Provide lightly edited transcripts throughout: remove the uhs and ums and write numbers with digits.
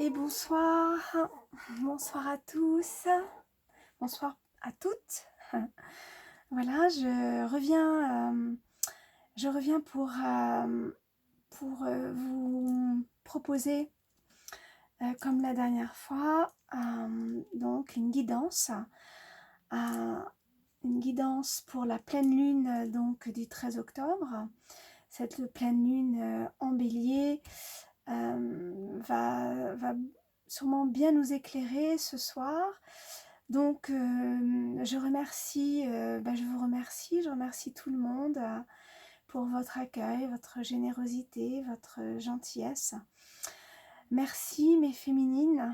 Et bonsoir, bonsoir à tous, bonsoir à toutes. Voilà, je reviens pour vous proposer, comme la dernière fois, donc euh, une guidance pour la pleine lune donc du 13 octobre. Cette pleine lune en bélier va sûrement bien nous éclairer ce soir. Donc je je remercie tout le monde pour votre accueil, votre générosité, votre gentillesse. Merci mes féminines.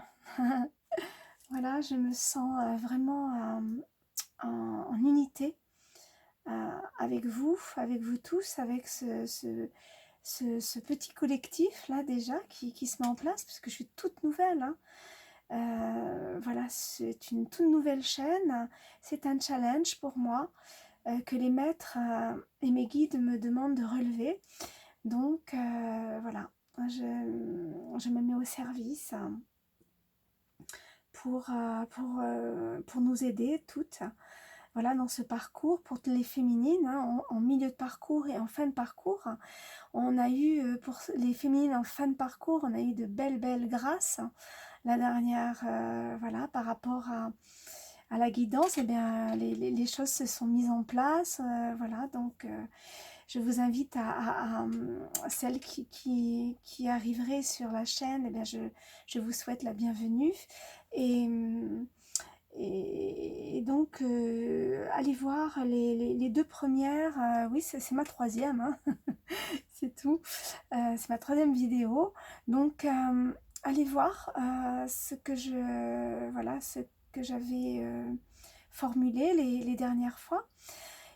Voilà, je me sens vraiment en unité avec vous tous, avec ce petit collectif là déjà qui se met en place, parce que je suis toute nouvelle, hein. Voilà, c'est une toute nouvelle chaîne, c'est un challenge pour moi que les maîtres et mes guides me demandent de relever. Donc voilà, je me mets au service pour nous aider toutes. Voilà, dans ce parcours, pour les féminines, hein, en milieu de parcours et en fin de parcours, on a eu, pour les féminines en fin de parcours, on a eu de belles grâces. La dernière, voilà, par rapport à la guidance, eh bien, les choses se sont mises en place. Voilà, donc je vous invite celles qui arriveraient sur la chaîne, eh bien, je vous souhaite la bienvenue. Et, et donc, allez voir les deux premières. Oui, c'est ma troisième, hein. C'est tout. C'est ma troisième vidéo. Donc, allez voir ce que j'avais formulé les dernières fois.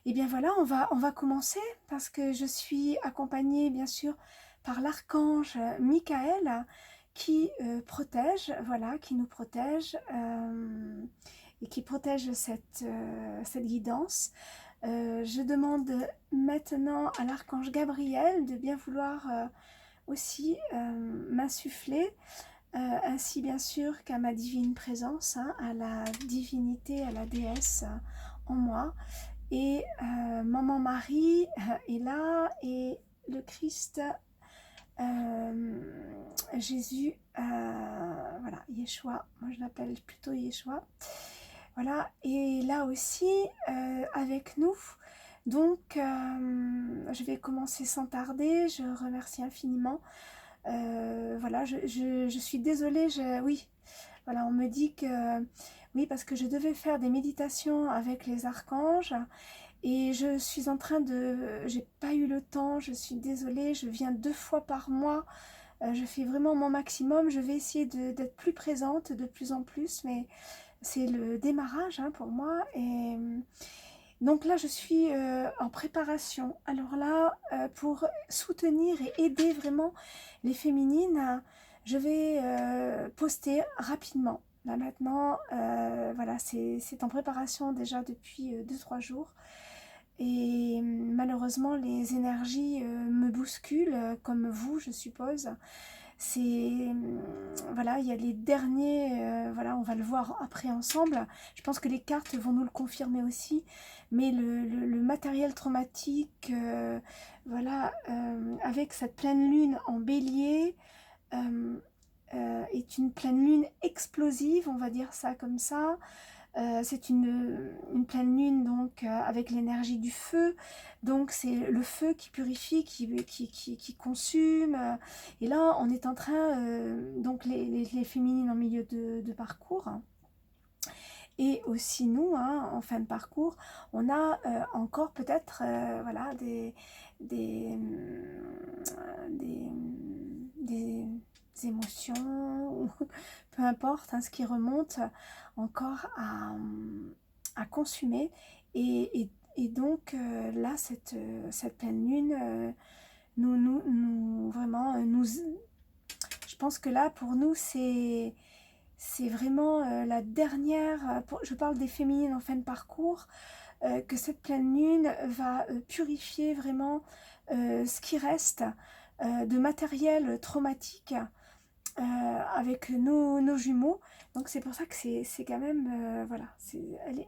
Et bien voilà, on va commencer parce que je suis accompagnée bien sûr par l'archange Michael qui protège, voilà, qui nous protège et qui protège cette guidance. Je demande maintenant à l'archange Gabriel de bien vouloir aussi m'insuffler, ainsi bien sûr qu'à ma divine présence, hein, à la divinité, à la déesse en moi. Et Maman Marie est là, et le Christ, Jésus, voilà, Yeshua, moi je l'appelle plutôt Yeshua, voilà, et là aussi avec nous. Donc je vais commencer sans tarder. Je remercie infiniment. Voilà, je suis désolée, oui, voilà, on me dit que oui, parce que je devais faire des méditations avec les archanges et je suis en train j'ai pas eu le temps, je suis désolée, je viens 2 fois par mois, je fais vraiment mon maximum, je vais essayer d'être plus présente de plus en plus, mais c'est le démarrage, hein, pour moi. Et donc là je suis en préparation, alors là pour soutenir et aider vraiment les féminines, je vais poster rapidement. Là maintenant, voilà, c'est en préparation déjà depuis 2-3 jours. Et malheureusement, les énergies me bousculent, comme vous, je suppose. C'est voilà, il y a les derniers, voilà, on va le voir après ensemble. Je pense que les cartes vont nous le confirmer aussi. Mais le matériel traumatique, voilà, avec cette pleine lune en bélier, est une pleine lune explosive, on va dire ça comme ça. C'est une pleine lune donc avec l'énergie du feu, donc c'est le feu qui purifie, qui consume, et là on est en train, donc les féminines en milieu de parcours, et aussi nous, hein, en fin de parcours, on a encore peut-être voilà, des, des émotions, ou peu importe, hein, ce qui remonte encore à consumer. Et donc là, cette pleine lune, vraiment, je pense que là, pour nous, c'est vraiment la dernière, je parle des féminines en fin de parcours, que cette pleine lune va purifier vraiment ce qui reste de matériel traumatique, avec nos jumeaux. Donc c'est pour ça que c'est quand même, voilà,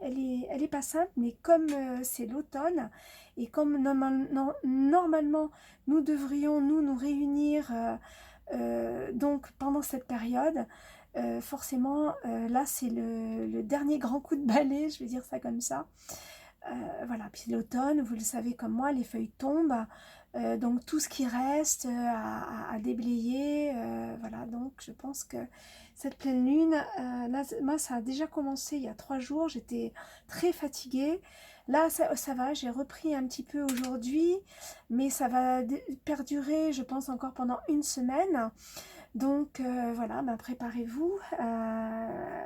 elle est pas simple, mais comme c'est l'automne, et comme normalement nous devrions nous réunir donc pendant cette période, forcément là c'est le dernier grand coup de balai, je vais dire ça comme ça. Voilà, puis l'automne, vous le savez comme moi, les feuilles tombent, donc tout ce qui reste à déblayer, voilà, donc je pense que cette pleine lune, là, moi ça a déjà commencé il y a 3 jours, j'étais très fatiguée, là ça va, j'ai repris un petit peu aujourd'hui, mais ça va perdurer, je pense, encore pendant une semaine, donc voilà, ben, préparez-vous,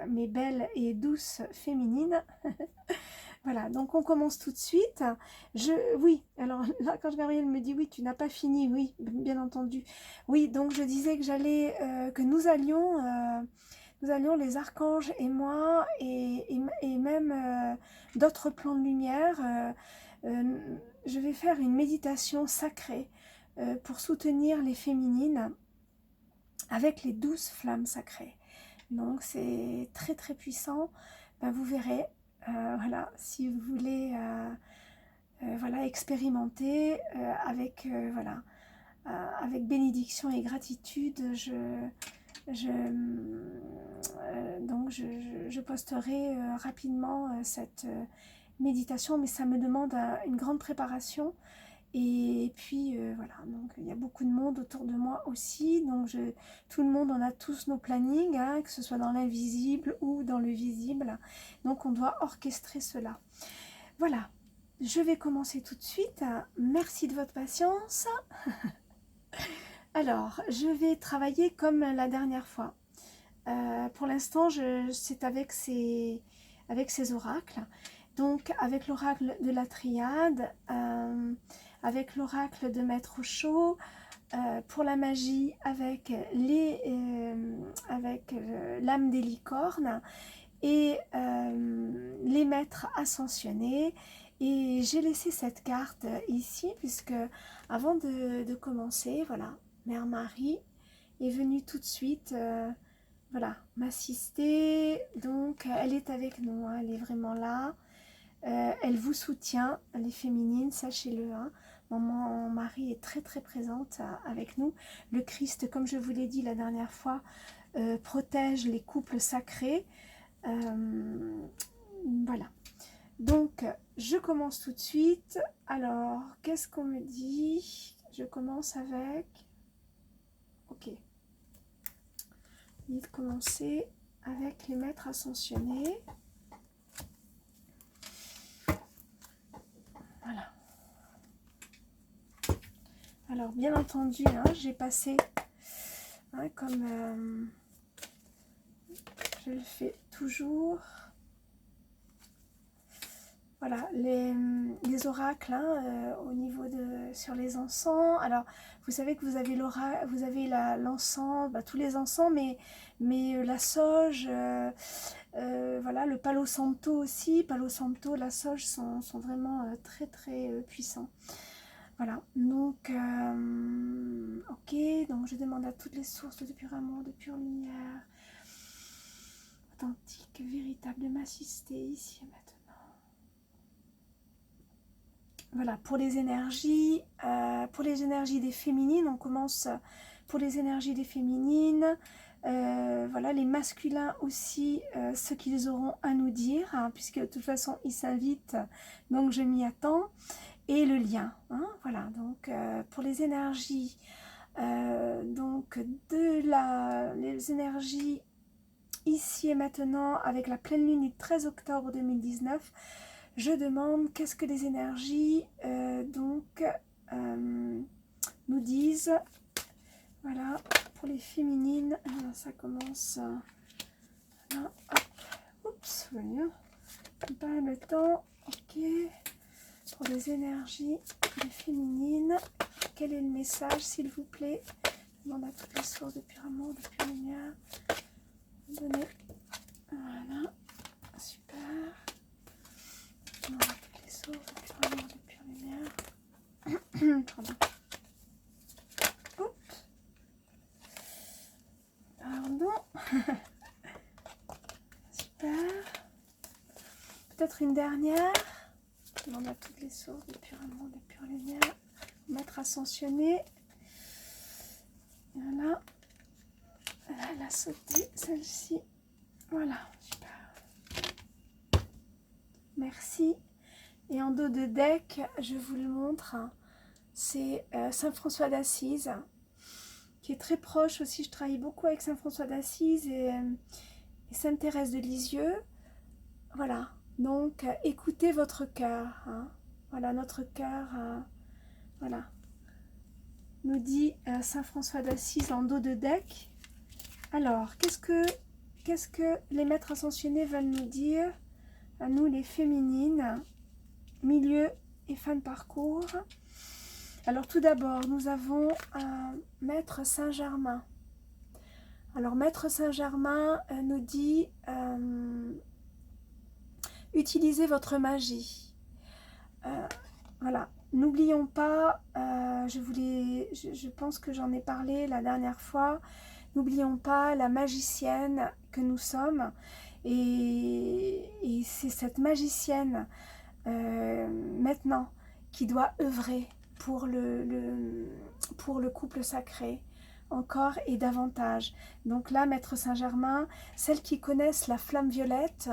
mes belles et douces féminines. Voilà, donc on commence tout de suite. Oui, alors là, quand Gabriel me dit oui, tu n'as pas fini, oui, bien entendu. Oui, donc je disais que que nous allions les archanges et moi, et même d'autres plans de lumière. Euh, je vais faire une méditation sacrée pour soutenir les féminines avec les 12 flammes sacrées. Donc c'est très très puissant. Ben, vous verrez. Voilà, si vous voulez voilà, expérimenter voilà, avec bénédiction et gratitude, donc je posterai rapidement cette méditation, mais ça me demande une grande préparation. Et puis voilà, donc il y a beaucoup de monde autour de moi aussi, donc tout le monde, on a tous nos plannings, hein, que ce soit dans l'invisible ou dans le visible, donc on doit orchestrer cela. Voilà, je vais commencer tout de suite. Merci de votre patience. Alors, je vais travailler comme la dernière fois. Pour l'instant, c'est avec ces oracles. Donc, avec l'oracle de la triade, avec l'oracle de Maître Chaud, pour la magie avec l'âme des licornes et les maîtres ascensionnés. Et j'ai laissé cette carte ici puisque avant de commencer, voilà, Mère Marie est venue tout de suite voilà, m'assister. Donc elle est avec nous, hein, elle est vraiment là. Elle vous soutient, les féminines, sachez-le. Hein. Maman Marie est très très présente avec nous. Le Christ, comme je vous l'ai dit la dernière fois, protège les couples sacrés. Voilà. Donc, je commence tout de suite. Alors, qu'est-ce qu'on me dit? Je commence avec... Ok. Il de commencer avec les maîtres ascensionnés. Voilà. Alors, bien entendu, hein, j'ai passé, hein, comme je le fais toujours, voilà, les oracles, hein, au niveau sur les encens. Alors, vous savez que vous avez l'encens, tous les encens, mais la sauge, voilà, le palo santo aussi. Palo santo, la sauge sont vraiment très très puissants. Voilà, donc, ok, donc je demande à toutes les sources de pur amour, de pure lumière, authentique, véritable, de m'assister ici et maintenant. Voilà, pour les énergies des féminines, on commence pour les énergies des féminines. Voilà, les masculins aussi, ce qu'ils auront à nous dire, hein, puisque de toute façon ils s'invitent, donc je m'y attends. Et le lien, hein, voilà, donc pour les énergies, donc les énergies ici et maintenant, avec la pleine lune du 13 octobre 2019, je demande qu'est-ce que les énergies nous disent. Voilà, pour les féminines, alors ça commence, voilà, hop, oups, voilà, pas le temps, ok. Pour les énergies des féminines, quel est le message, s'il vous plaît? Je demande à toutes les sources de pur amour, de pure lumière. Donnez. Voilà. Super. Je demande à toutes les sources de pur amour, de pure lumière. Pardon. Oups. peut-être une dernière. Je demande à toutes les sources de pure amour, de pure lumière. Maître ascensionné. Voilà. Elle a sauté, celle-ci. Voilà, super. Merci. Et en dos de deck, je vous le montre. C'est Saint François d'Assise, qui est très proche aussi. Je travaille beaucoup avec Saint François d'Assise et Sainte Thérèse de Lisieux. Voilà. Donc, écoutez votre cœur. Hein. Voilà, notre cœur. Voilà. Nous dit Saint François d'Assise en dos de deck. Alors, qu'est-ce que les maîtres ascensionnés veulent nous dire à nous les féminines, milieu et fin de parcours? Alors tout d'abord, nous avons Maître Saint-Germain. Alors Maître Saint-Germain nous dit utilisez votre magie. Voilà, n'oublions pas, je pense que j'en ai parlé la dernière fois, n'oublions pas la magicienne que nous sommes, et c'est cette magicienne maintenant qui doit œuvrer pour le couple sacré, encore et davantage. Donc là, Maître Saint-Germain, celles qui connaissent la flamme violette,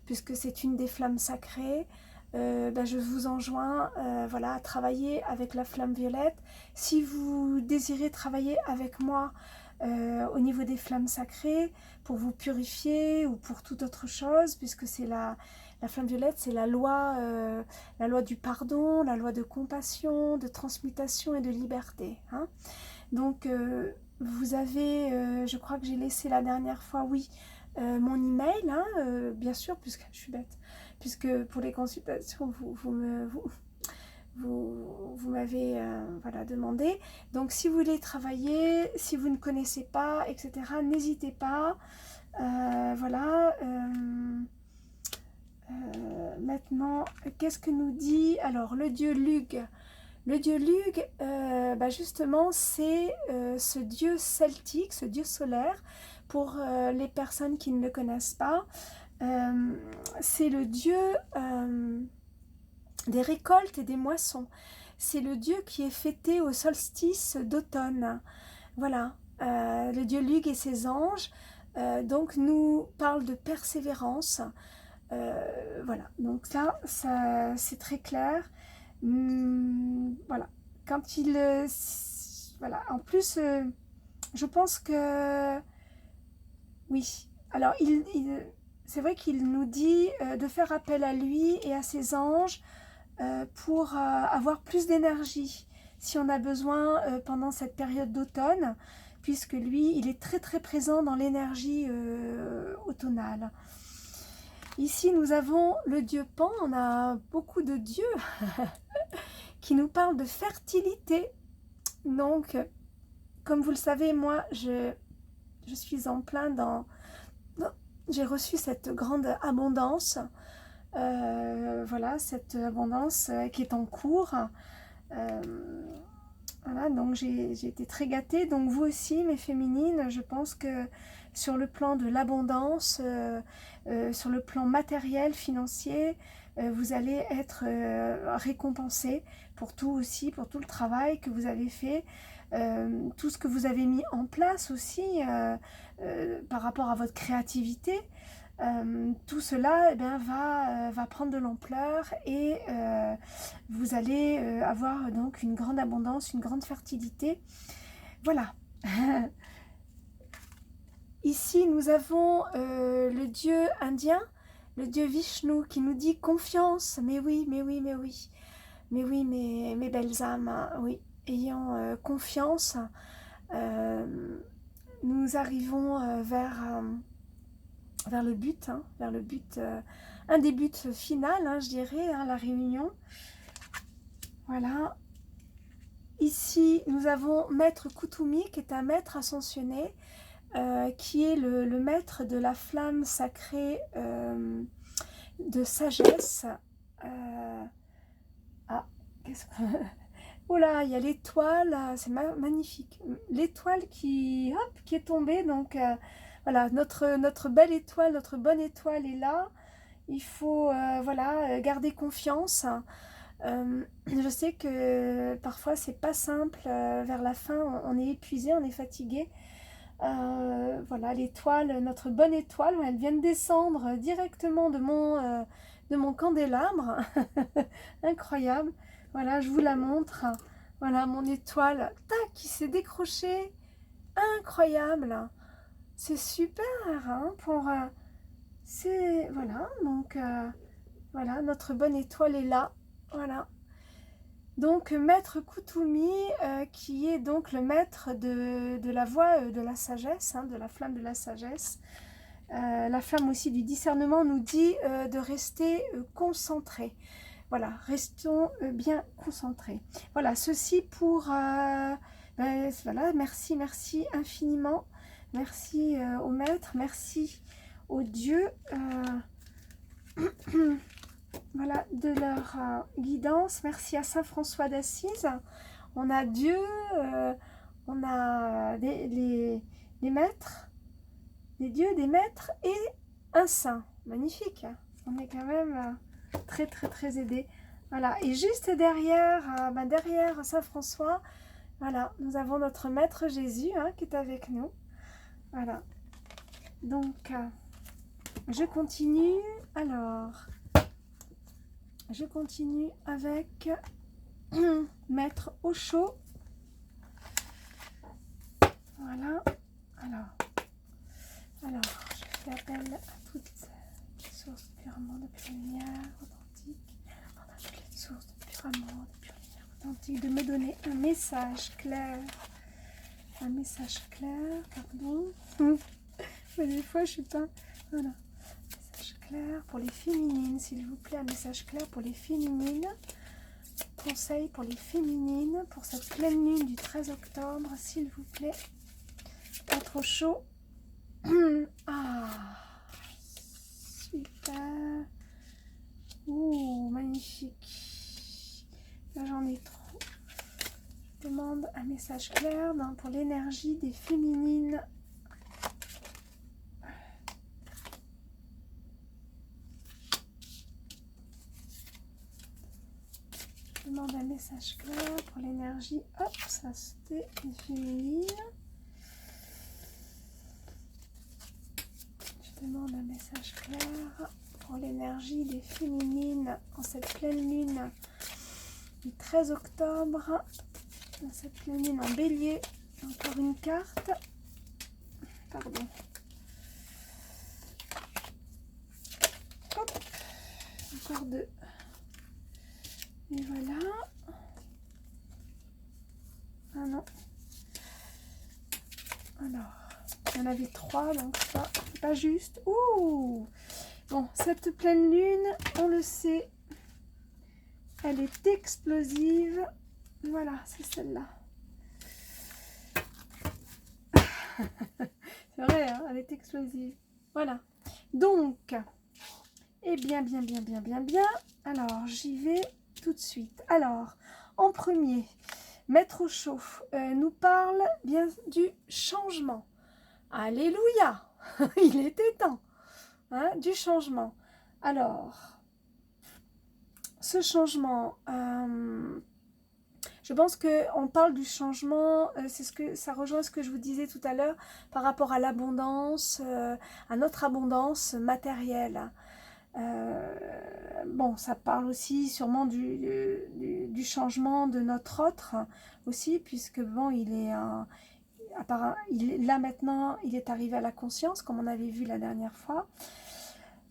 puisque c'est une des flammes sacrées, je vous enjoins voilà, à travailler avec la flamme violette. Si vous désirez travailler avec moi au niveau des flammes sacrées, pour vous purifier ou pour toute autre chose, puisque c'est la flamme violette, c'est la loi du pardon, la loi de compassion, de transmutation et de liberté. Hein. Donc, vous avez, je crois que j'ai laissé la dernière fois, oui, mon email, hein, bien sûr, puisque je suis bête, puisque pour les consultations, vous m'avez voilà, demandé. Donc, si vous voulez travailler, si vous ne connaissez pas, etc., n'hésitez pas. Voilà. Maintenant, qu'est-ce que nous dit alors le dieu Lugh? Le dieu Lugh, justement, c'est ce dieu celtique, ce dieu solaire, pour les personnes qui ne le connaissent pas. C'est le dieu des récoltes et des moissons. C'est le dieu qui est fêté au solstice d'automne. Voilà, le dieu Lugh et ses anges, donc nous parle de persévérance. Voilà, donc ça c'est très clair. Voilà, quand il... voilà, en plus, je pense que... Oui, alors c'est vrai qu'il nous dit de faire appel à lui et à ses anges pour avoir plus d'énergie si on a besoin pendant cette période d'automne, puisque lui, il est très très présent dans l'énergie automnale. Ici, nous avons le dieu Pan. On a beaucoup de dieux qui nous parlent de fertilité. Donc, comme vous le savez, moi, je suis en plein dans... J'ai reçu cette grande abondance. Voilà, cette abondance qui est en cours. Voilà, donc j'ai été très gâtée. Donc vous aussi, mes féminines, je pense que sur le plan de l'abondance, sur le plan matériel, financier, vous allez être récompensées pour tout aussi, pour tout le travail que vous avez fait, tout ce que vous avez mis en place aussi par rapport à votre créativité. Tout cela va prendre de l'ampleur et vous allez avoir donc une grande abondance, une grande fertilité. Voilà. Ici, nous avons le dieu indien, le dieu Vishnu, qui nous dit confiance. Mais oui, mais oui, mais oui. Mais oui, mes belles âmes, oui, ayant confiance, nous arrivons vers le but, hein, vers le but, un des buts final, hein, je dirais, hein, la réunion. Voilà. Ici, nous avons Maître Kutumi, qui est un maître ascensionné, qui est le maître de la flamme sacrée de sagesse. Qu'est-ce que... Oh là, il y a l'étoile, c'est magnifique. L'étoile qui est tombée, donc voilà, notre belle étoile, notre bonne étoile est là. il faut voilà, garder confiance. Je sais que parfois c'est pas simple, vers la fin on est épuisé, on est fatigué. Voilà, l'étoile, notre bonne étoile, elle vient de descendre directement de mon candélabre. Incroyable. Voilà, je vous la montre. Voilà, mon étoile, tac, qui s'est décrochée. Incroyable. C'est super, hein, c'est... Voilà, donc... voilà, notre bonne étoile est là. Voilà. Donc, Maître Koutoumi, qui est donc le maître de la voie de la sagesse, hein, de la flamme de la sagesse. La flamme aussi du discernement nous dit de rester concentré. Voilà, restons bien concentrés. Voilà, ceci pour... voilà, merci, merci infiniment. Merci au maître, merci aux dieux. Voilà, de leur guidance. Merci à Saint François d'Assise. On a Dieu, on a les maîtres, des dieux, des maîtres et un saint. Magnifique. On est quand même très très très aidés. Voilà, et juste derrière, derrière Saint François, voilà, nous avons notre maître Jésus, hein, qui est avec nous. Voilà. Donc, je continue. Alors, je continue avec Maître Osho. Voilà. Alors, je fais appel à toutes les sources de pure amour, de pure lumière authentique. On a toutes les sources de pure amour, de pure lumière authentique, de me donner un message clair. Un message clair, pardon. Mais des fois, je suis pas... Voilà. Message clair pour les féminines, s'il vous plaît. Un message clair pour les féminines. Conseil pour les féminines pour cette pleine lune du 13 octobre, s'il vous plaît. Pas trop chaud. Ah, super. Ouh, magnifique. Là, j'en ai trop. Je demande un message clair pour l'énergie des féminines. Je demande un message clair pour l'énergie. Hop, ça c'était les féminines. Je demande un message clair pour l'énergie des féminines en cette pleine lune du 13 octobre. Dans cette pleine lune en bélier. Encore une carte. Pardon. Hop. Encore deux. Et voilà. Ah non. Alors, il y en avait trois, donc ça, c'est pas juste. Ouh! Bon, cette pleine lune, on le sait, elle est explosive. Voilà, c'est celle-là. C'est vrai, hein, elle est explosive. Voilà. Donc, et bien. Alors, j'y vais tout de suite. Alors, en premier, Maître Osho nous parle bien du changement. Alléluia. Il était temps, hein, du changement. Alors, ce changement, je pense qu'on parle du changement, ça rejoint ce que je vous disais tout à l'heure par rapport à l'abondance, à notre abondance matérielle. Bon, ça parle aussi sûrement du changement de notre autre aussi, puisque bon, là maintenant, il est arrivé à la conscience, comme on avait vu la dernière fois.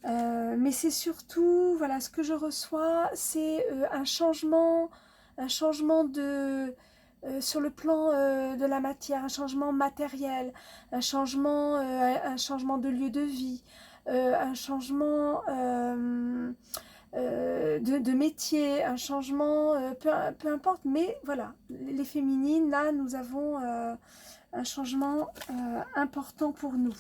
Mais c'est surtout, voilà, ce que je reçois, c'est un changement sur le plan de la matière, un changement matériel, un changement de lieu de vie, un changement de métier, un changement, peu importe, mais voilà, les féminines, là, nous avons un changement important pour nous.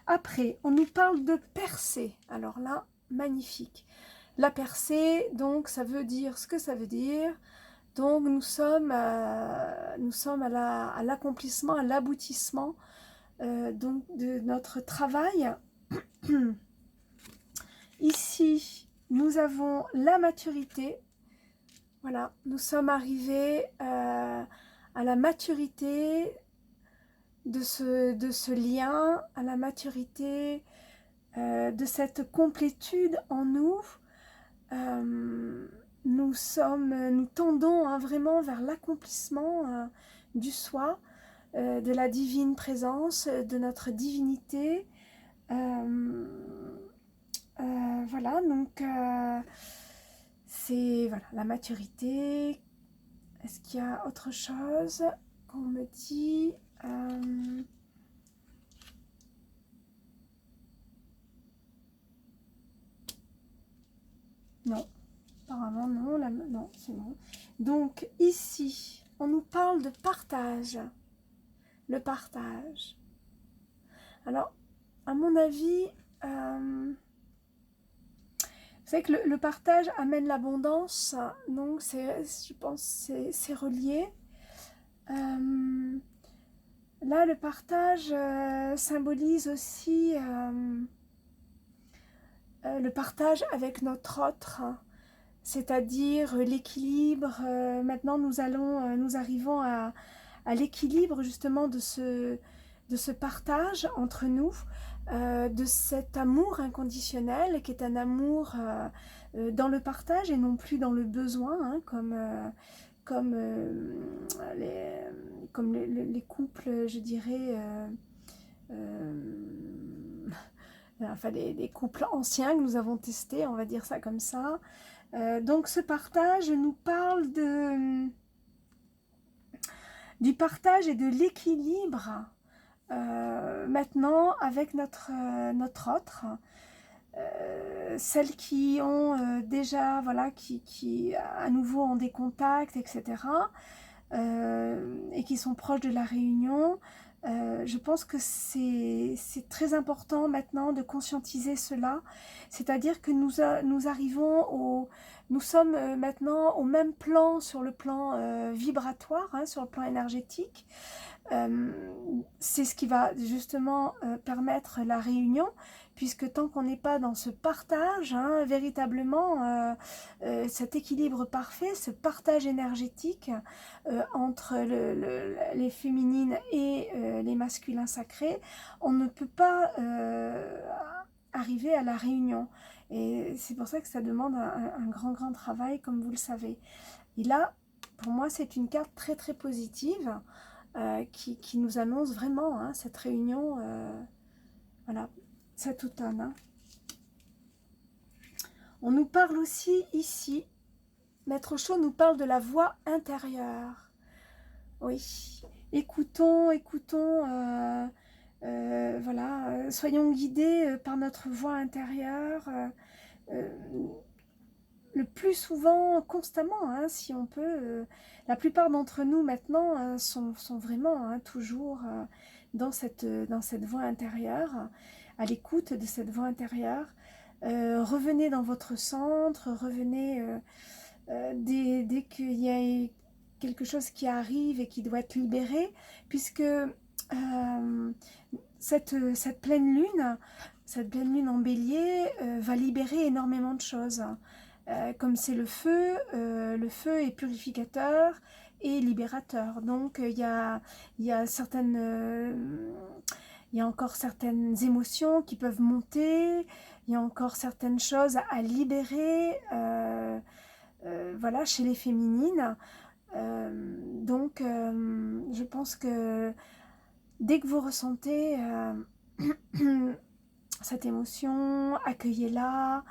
Après, on nous parle de percée. Alors là, magnifique. La percée, donc, ça veut dire ce que ça veut dire. Donc, nous sommes à l'accomplissement, à l'aboutissement donc de notre travail. Ici, nous avons la maturité. Voilà, nous sommes arrivés à la maturité de ce lien, à la maturité de cette complétude en nous. Nous tendons vraiment vers l'accomplissement du soi, de la divine présence, de notre divinité. Voilà, donc c'est voilà, la maturité. Est-ce qu'il y a autre chose qu'on me dit? Non, apparemment non, non, c'est bon. Donc ici, on nous parle de partage. Le partage. Alors, à mon avis, vous savez que le partage amène l'abondance, donc je pense que c'est relié. Là, le partage symbolise aussi le partage avec notre autre, c'est-à-dire l'équilibre. Maintenant, nous arrivons à l'équilibre justement de ce partage entre nous, de cet amour inconditionnel qui est un amour dans le partage et non plus dans le besoin, hein, comme les couples, je dirais, enfin les couples anciens que nous avons testés, on va dire ça comme ça. Donc ce partage nous parle du partage et de l'équilibre maintenant avec notre autre. Celles qui ont déjà, voilà, qui à nouveau ont des contacts, etc. Et qui sont proches de la réunion. Je pense que c'est très important maintenant de conscientiser cela, c'est-à-dire que nous sommes maintenant au même plan sur le plan vibratoire, hein, sur le plan énergétique. C'est ce qui va justement permettre la réunion, puisque tant qu'on n'est pas dans ce partage, hein, véritablement cet équilibre parfait, ce partage énergétique entre les féminines et les masculins sacrés, on ne peut pas arriver à la réunion. Et c'est pour ça que ça demande un grand travail, comme vous le savez. Et là, pour moi, c'est une carte très très positive qui nous annonce vraiment hein, cette réunion, voilà, cet automne. Hein. On nous parle aussi ici, Maître Chaud nous parle de la voix intérieure. Oui, écoutons, voilà, soyons guidés par notre voix intérieure. Le plus souvent, constamment, hein, si on peut. La plupart d'entre nous maintenant sont vraiment hein, toujours dans cette voix intérieure, à l'écoute de cette voix intérieure. Revenez dans votre centre, revenez dès qu'il y a quelque chose qui arrive et qui doit être libéré, puisque cette pleine lune en bélier va libérer énormément de choses. Comme c'est le feu est purificateur et libérateur. Donc il y a encore certaines émotions qui peuvent monter, il y a encore certaines choses à libérer, voilà, chez les féminines. Donc je pense que dès que vous ressentez cette émotion, accueillez-la.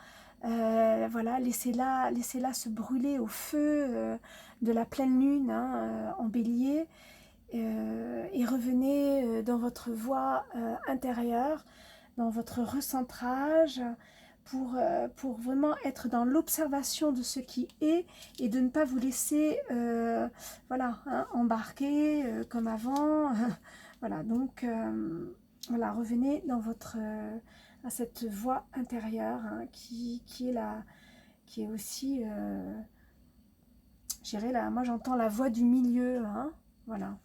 Voilà, laissez-la se brûler au feu de la pleine lune hein, en bélier et revenez dans votre voie intérieure, dans votre recentrage pour vraiment être dans l'observation de ce qui est et de ne pas vous laisser voilà, hein, embarquer comme avant. Voilà, donc voilà, revenez dans votre à cette voix intérieure hein, qui est aussi je dirais là, moi j'entends la voix du milieu hein, voilà.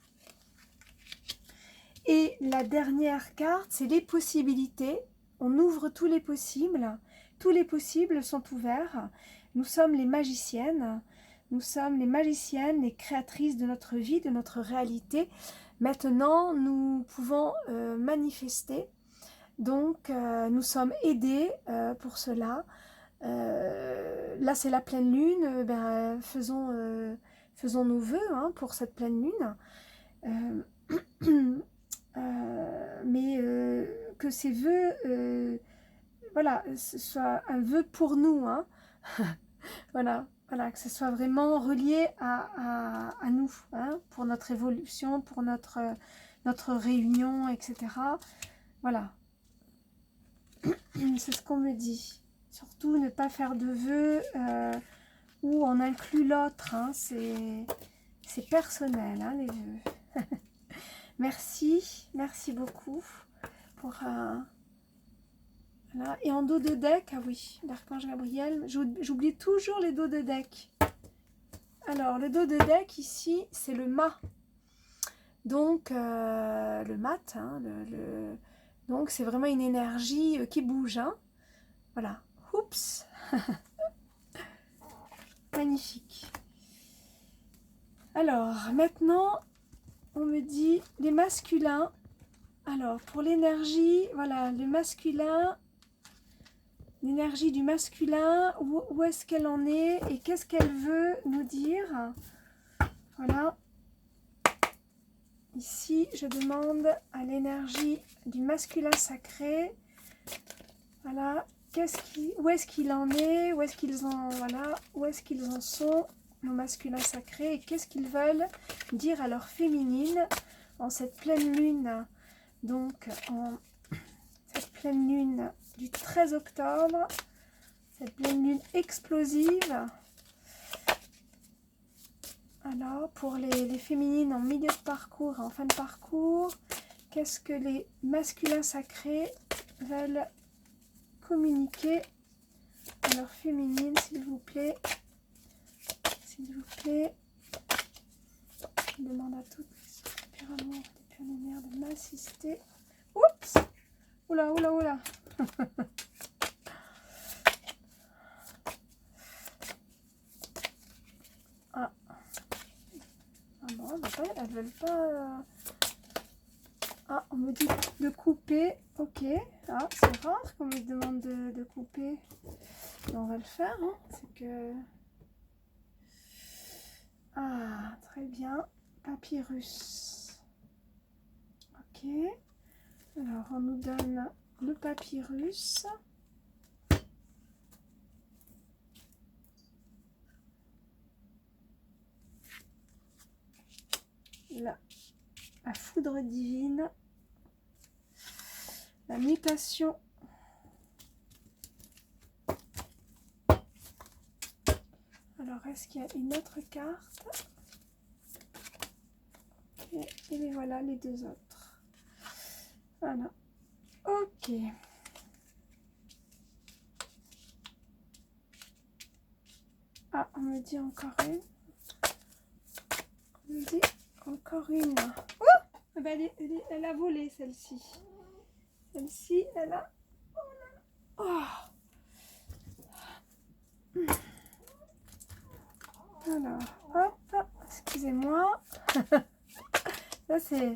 Et la dernière carte, c'est les possibilités. On ouvre tous les possibles tous les possibles sont ouverts. Nous sommes les magiciennes. Nous sommes les magiciennes, les créatrices de notre vie, de notre réalité. Maintenant, nous pouvons manifester. Donc, nous sommes aidés pour cela. Là, c'est la pleine lune. Faisons nos vœux hein, pour cette pleine lune. Mais que ces vœux, voilà, ce soit un vœu pour nous. Hein. Voilà, que ce soit vraiment relié à nous, hein, pour notre évolution, pour notre réunion, etc. Voilà, c'est ce qu'on me dit. Surtout ne pas faire de vœux où on inclut l'autre, hein, c'est personnel, hein, les vœux. Merci beaucoup pour... Voilà. Et en dos de deck, ah oui, l'Archange Gabriel, j'oublie toujours les dos de deck. Alors, le dos de deck ici, c'est le mât. Donc, le mat, hein, donc c'est vraiment une énergie qui bouge. Hein. Voilà, oups. Magnifique. Alors, maintenant, on me dit les masculins. Alors, pour l'énergie, voilà, le masculin... L'énergie du masculin, où est-ce qu'elle en est et qu'est-ce qu'elle veut nous dire? Voilà. Ici, je demande à l'énergie du masculin sacré. Voilà. Où est-ce qu'il en est? Où est-ce qu'ils en, voilà, où est-ce qu'ils en sont, nos masculins sacrés? Et qu'est-ce qu'ils veulent dire à leur féminine en cette pleine lune? Donc, en cette pleine lune du 13 octobre, cette pleine lune explosive. Alors, pour les féminines en milieu de parcours, en fin de parcours, qu'est-ce que les masculins sacrés veulent communiquer à leur féminine, s'il vous plaît? S'il vous plaît. Je demande à toutes les purs amours, des pures lumières de m'assister. Oups! Oula, oula, oula! Ah. Ah bon, elles veulent pas... Ah, on me dit de couper. Ok. Ah, c'est rare qu'on me demande de couper. Mais on va le faire. Hein. C'est que... Ah, très bien. Papyrus. Ok. Alors, on nous donne le papyrus. La foudre divine. La mutation. Alors, est-ce qu'il y a une autre carte? Et les voilà, les deux autres. Voilà. Ok. Ah, on me dit encore une. On me dit encore une. Oh, ben elle a volé, celle-ci. Celle-ci, elle a... Oh. Alors, hop, excusez-moi. Là, c'est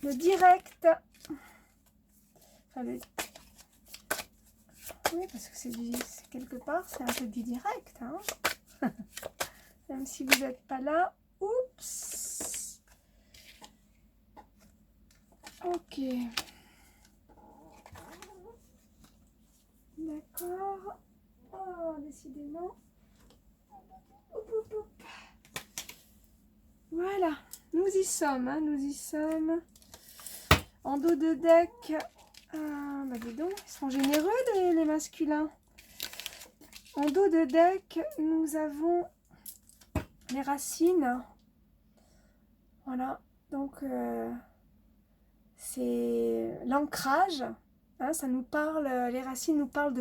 le direct. Enfin, oui, parce que c'est quelque part, c'est un peu du direct. Hein. Même si vous n'êtes pas là. Oups. Ok. D'accord. Oh, décidément. Voilà, nous y sommes, hein, nous y sommes. En dos de deck, bah dis donc, ils sont généreux les masculins. En dos de deck, nous avons les racines. Voilà, donc c'est l'ancrage. Hein, ça nous parle, les racines nous parlent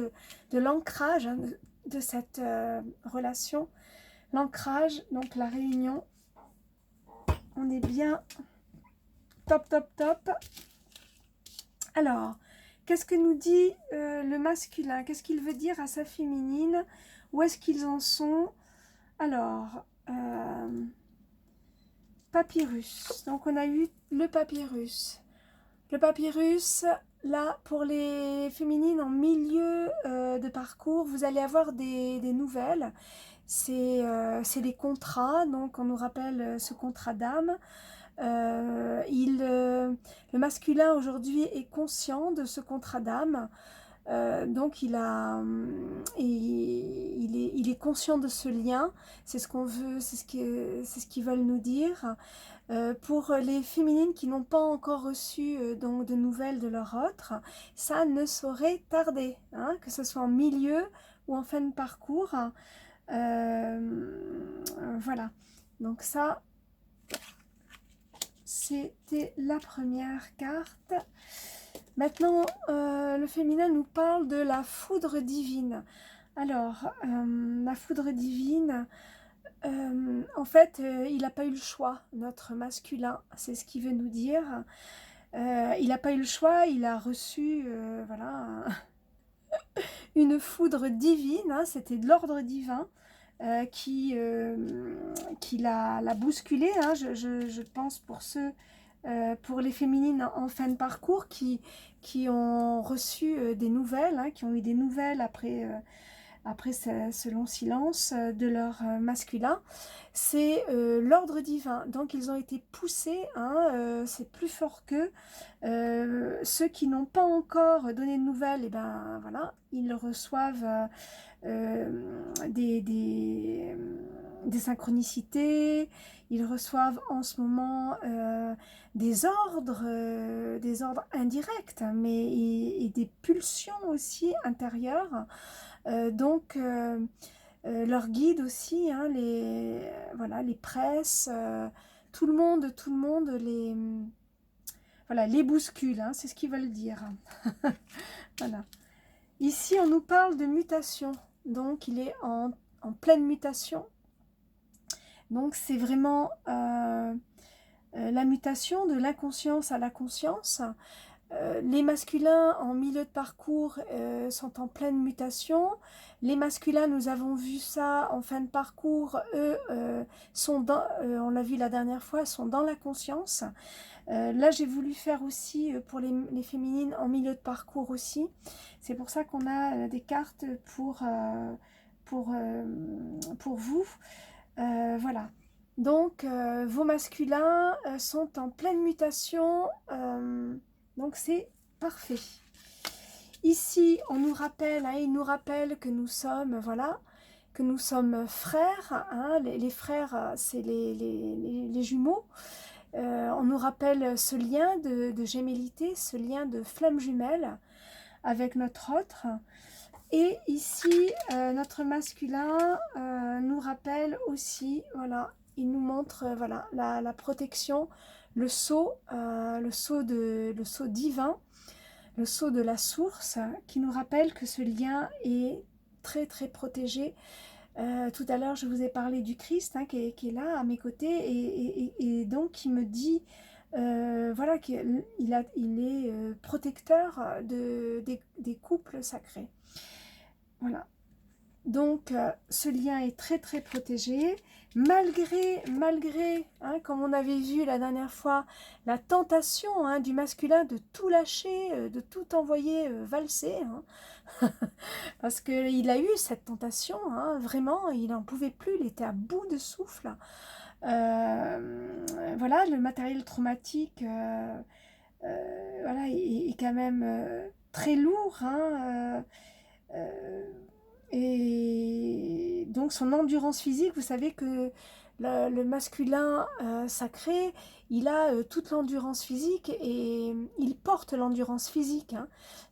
de l'ancrage, hein, de cette relation. L'ancrage, donc la réunion. On est bien top. Alors, Qu'est-ce que nous dit le masculin? Qu'est-ce qu'il veut dire à sa féminine? Où est-ce qu'ils en sont? Alors, papyrus. Donc on a eu le papyrus. Le papyrus, là, pour les féminines en milieu de parcours, vous allez avoir des nouvelles. C'est des contrats, donc on nous rappelle ce contrat d'âme. Le masculin aujourd'hui est conscient de ce contrat d'âme. Donc il est conscient de ce lien, c'est ce qu'on veut, c'est ce qu'ils veulent nous dire. Pour les féminines qui n'ont pas encore reçu donc de nouvelles de leur autre, ça ne saurait tarder, hein, que ce soit en milieu ou en fin de parcours. Voilà, donc ça, c'était la première carte. Maintenant, le féminin nous parle de la foudre divine. Alors, la foudre divine, en fait, il n'a pas eu le choix, notre masculin, c'est ce qu'il veut nous dire. Il n'a pas eu le choix, il a reçu voilà, une foudre divine, hein, c'était de l'ordre divin. Qui l'a bousculé, hein, je pense pour les féminines en fin de parcours qui ont reçu des nouvelles, hein, qui ont eu des nouvelles après ce long silence de leur masculin, c'est l'ordre divin. Donc ils ont été poussés, hein, c'est plus fort qu'eux. Ceux qui n'ont pas encore donné de nouvelles, et ben voilà, ils reçoivent des synchronicités, ils reçoivent en ce moment des ordres indirects, mais et des pulsions aussi intérieures. Leur guide aussi, hein, voilà, les presses, tout le monde voilà, les bouscule, hein, c'est ce qu'ils veulent dire. Voilà. Ici, on nous parle de mutation, donc il est en pleine mutation. Donc c'est vraiment la mutation de l'inconscience à la conscience. Les masculins en milieu de parcours sont en pleine mutation. Les masculins, nous avons vu ça en fin de parcours, eux on l'a vu la dernière fois, sont dans la conscience. Là, j'ai voulu faire aussi pour les féminines en milieu de parcours aussi. C'est pour ça qu'on a des cartes pour vous. Voilà. Donc, vos masculins sont en pleine mutation. Donc, c'est parfait. Ici, on nous rappelle, hein, il nous rappelle que nous sommes, voilà, que nous sommes frères. Hein, les frères, c'est les jumeaux. On nous rappelle ce lien de gémellité, ce lien de flamme jumelle avec notre autre. Et ici, notre masculin nous rappelle aussi, voilà, il nous montre voilà, la protection, le sceau divin, le sceau de la source, qui nous rappelle que ce lien est très très protégé. Tout à l'heure, je vous ai parlé du Christ, hein, qui est là à mes côtés et donc qui me dit voilà, qu'il est protecteur des couples sacrés. Voilà. Donc, ce lien est très très protégé, malgré hein, comme on avait vu la dernière fois, la tentation hein, du masculin de tout lâcher, de tout envoyer valser. Hein. Parce qu'il a eu cette tentation, hein, vraiment, il n'en pouvait plus, il était à bout de souffle. Voilà, le matériel traumatique voilà, est quand même très lourd. Hein, et donc son endurance physique, vous savez que le masculin sacré, il a toute l'endurance physique et il porte l'endurance physique hein,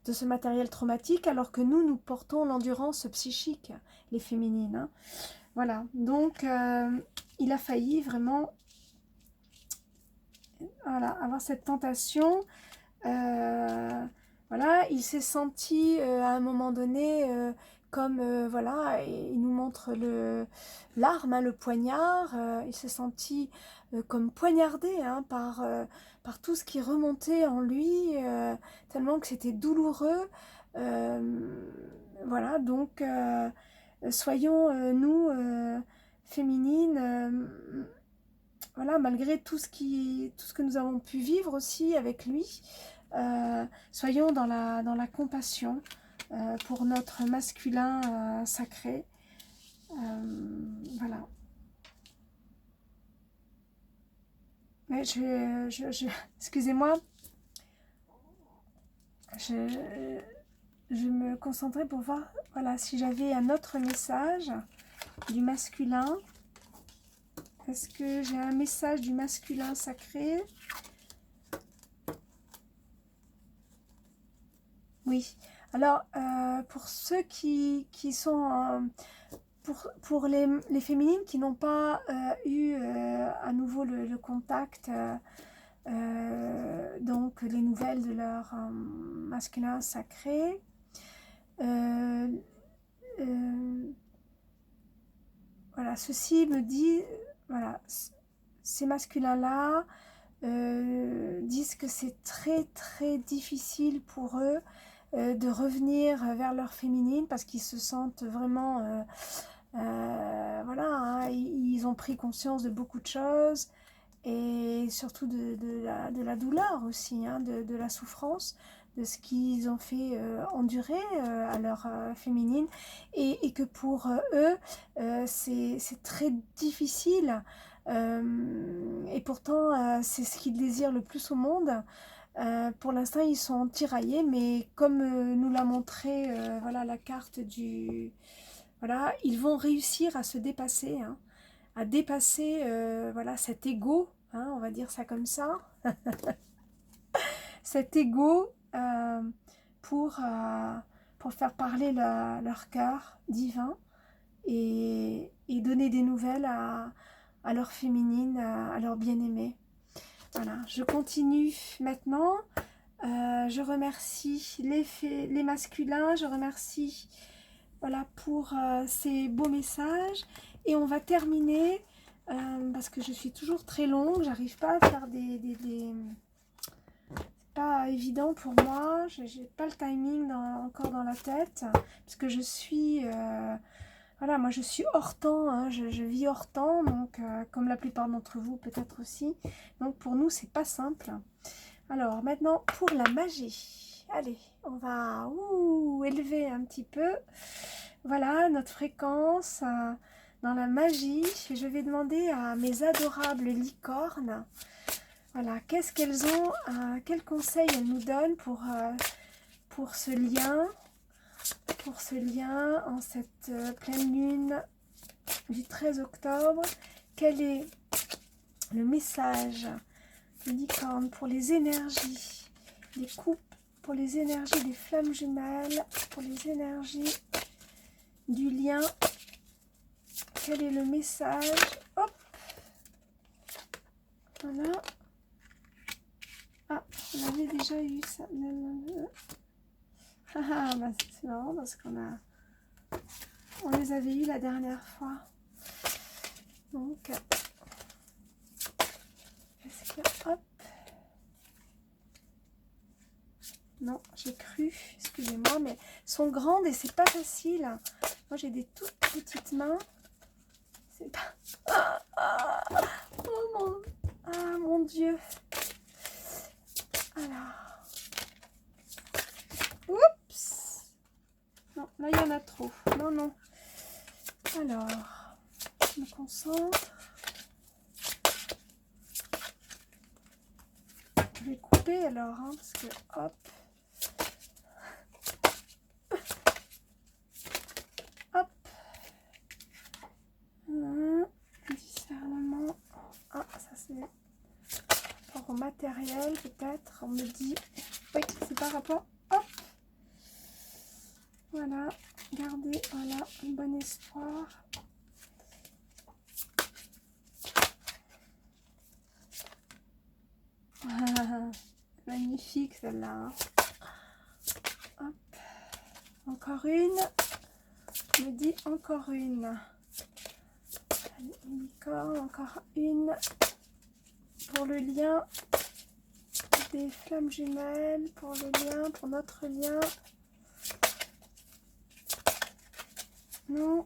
de ce matériel traumatique, alors que nous portons l'endurance psychique, les féminines. Hein. Voilà, donc il a failli vraiment voilà, avoir cette tentation. Voilà, il s'est senti à un moment donné comme voilà, et il nous montre l'arme, hein, le poignard. Il s'est senti comme poignardé, hein, par tout ce qui remontait en lui, tellement que c'était douloureux. Voilà, donc soyons nous féminines, voilà, malgré tout ce que nous avons pu vivre aussi avec lui, soyons dans la compassion pour notre masculin sacré. Voilà. Mais excusez-moi, je me concentrais pour voir, voilà, si j'avais un autre message du masculin. Est-ce que j'ai un message du masculin sacré? Oui. Alors, pour ceux qui sont... pour les féminines qui n'ont pas eu à nouveau le contact, donc les nouvelles de leur masculin sacré, voilà, ceci me dit, voilà, ces masculins-là disent que c'est très très difficile pour eux de revenir vers leur féminine parce qu'ils se sentent vraiment, voilà, hein, ils ont pris conscience de beaucoup de choses et surtout de la douleur aussi, hein, de la souffrance, de ce qu'ils ont fait endurer à leur féminine et que pour eux c'est très difficile et pourtant c'est ce qu'ils désirent le plus au monde. Pour l'instant ils sont tiraillés, mais comme nous l'a montré voilà, la carte du... Voilà, ils vont réussir à se dépasser, hein, à dépasser voilà, cet ego, hein, on va dire ça comme ça, cet ego pour faire parler leur cœur divin et donner des nouvelles à leur féminine, à leur bien-aimé. Voilà, je continue maintenant. Je remercie les masculins, je remercie voilà, pour ces beaux messages. Et on va terminer, parce que je suis toujours très longue, j'arrive pas à faire c'est pas évident pour moi, j'ai pas le timing encore dans la tête, parce que je suis... voilà, moi je suis hors temps, hein, je vis hors temps, donc comme la plupart d'entre vous peut-être aussi. Donc pour nous c'est pas simple. Alors maintenant pour la magie. Allez, on va élever un petit peu. Voilà notre fréquence dans la magie. Je vais demander à mes adorables licornes. Voilà, qu'est-ce qu'elles ont, quels conseils elles nous donnent pour ce lien. Pour ce lien en cette pleine lune du 13 octobre. Quel est le message des licornes pour les énergies des coupes, pour les énergies des flammes jumelles, pour les énergies du lien? Quel est le message? Hop, voilà. Ah, on avait déjà eu ça. Ah, bah c'est marrant parce on les avait eu la dernière fois. Donc, est-ce que, hop, non, j'ai cru, excusez-moi, mais elles sont grandes et c'est pas facile. Moi, j'ai des toutes petites mains. C'est pas... Ah, mon Dieu. Alors, oups. Non, là, il y en a trop. Non, non. Alors, je me concentre. Je vais couper alors, hein, parce que, hop. Hop. Discernement. Ah, ça c'est par rapport au matériel, peut-être. On me dit, oui, c'est par rapport. Hop. Voilà. Gardez, voilà, un bon espoir. Ah, magnifique celle-là. Hop. Encore une. me dit encore une. Allez, unicorne, encore une. Pour le lien des flammes jumelles, pour le lien, pour notre lien. Non,